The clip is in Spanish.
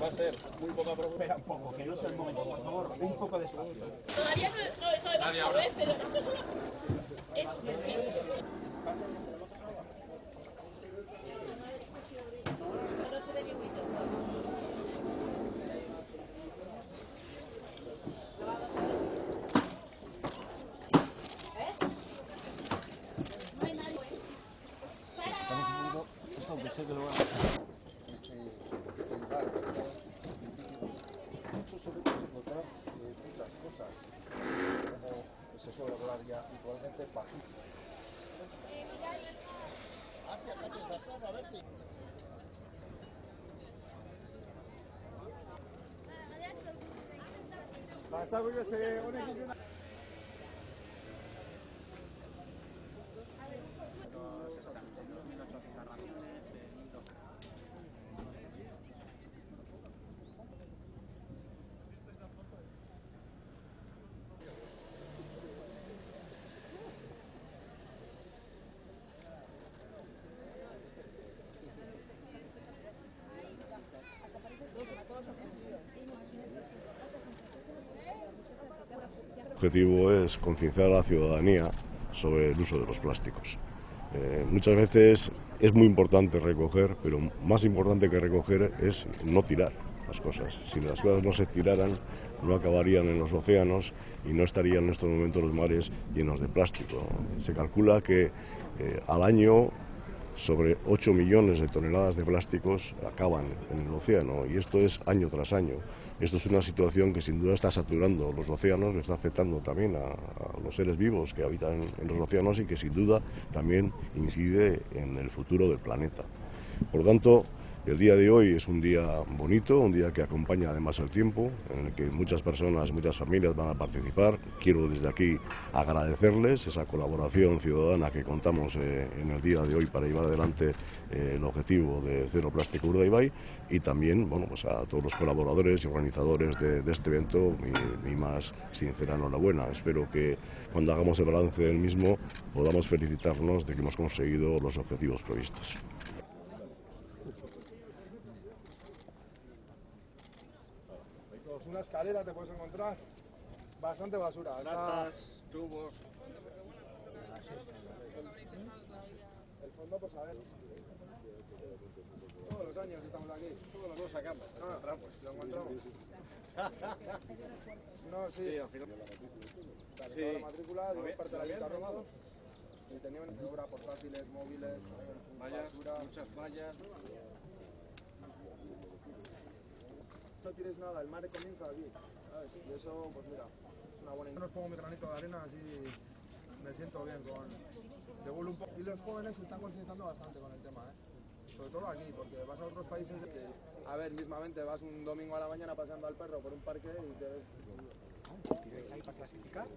va a ser muy poca promoción. Espera un poco, que no sea el momento, por favor, un poco de espacio. Todavía no he bajado, pero esto solo es... No se ve ni muy todo. No hay nadie. Estamos un poquito, esto aunque sé que lo va a este lugar, mucho sobre todo encontrar muchas cosas, como se suele hablar ya habitualmente, bajito. El objetivo es concienciar a la ciudadanía sobre el uso de los plásticos. Muchas veces es muy importante recoger, pero más importante que recoger es no tirar las cosas. Si las cosas no se tiraran, no acabarían en los océanos y no estarían en estos momentos los mares llenos de plástico. Se calcula que al año sobre 8 millones de toneladas de plásticos acaban en el océano, y esto es año tras año. Esto es una situación que sin duda está saturando los océanos, que está afectando también a los seres vivos que habitan en los océanos y que sin duda también incide en el futuro del planeta. Por lo tanto, el día de hoy es un día bonito, un día que acompaña además el tiempo, en el que muchas personas, muchas familias van a participar. Quiero desde aquí agradecerles esa colaboración ciudadana que contamos en el día de hoy para llevar adelante el objetivo de Cero Plástico Urdaibai, y también pues a todos los colaboradores y organizadores de este evento mi más sincera enhorabuena. Espero que cuando hagamos el balance del mismo podamos felicitarnos de que hemos conseguido los objetivos previstos. Una escalera te puedes encontrar bastante basura. Latas, tubos. El fondo, pues a ver. Todos los años estamos aquí. Todos los sacamos. Lo encontramos. No, sí. Sí, al final. Vale, Sí. toda la matrícula, Muy bien, parte de la sí, lista bien, robado. Y tenían obra portátiles, móviles, Vallas, basura. muchas vallas. No tires nada, el mar comienza aquí, ¿sabes? Y eso, pues mira, es una buena idea. Nos pongo mi granito de arena, así me siento bien con... Devuelvo un poco. Y los jóvenes se están concienciando bastante con el tema, sobre todo aquí, porque vas a otros países que, a ver, mismamente vas un domingo a la mañana paseando al perro por un parque y te ves... ¿Tiráis ahí para clasificar?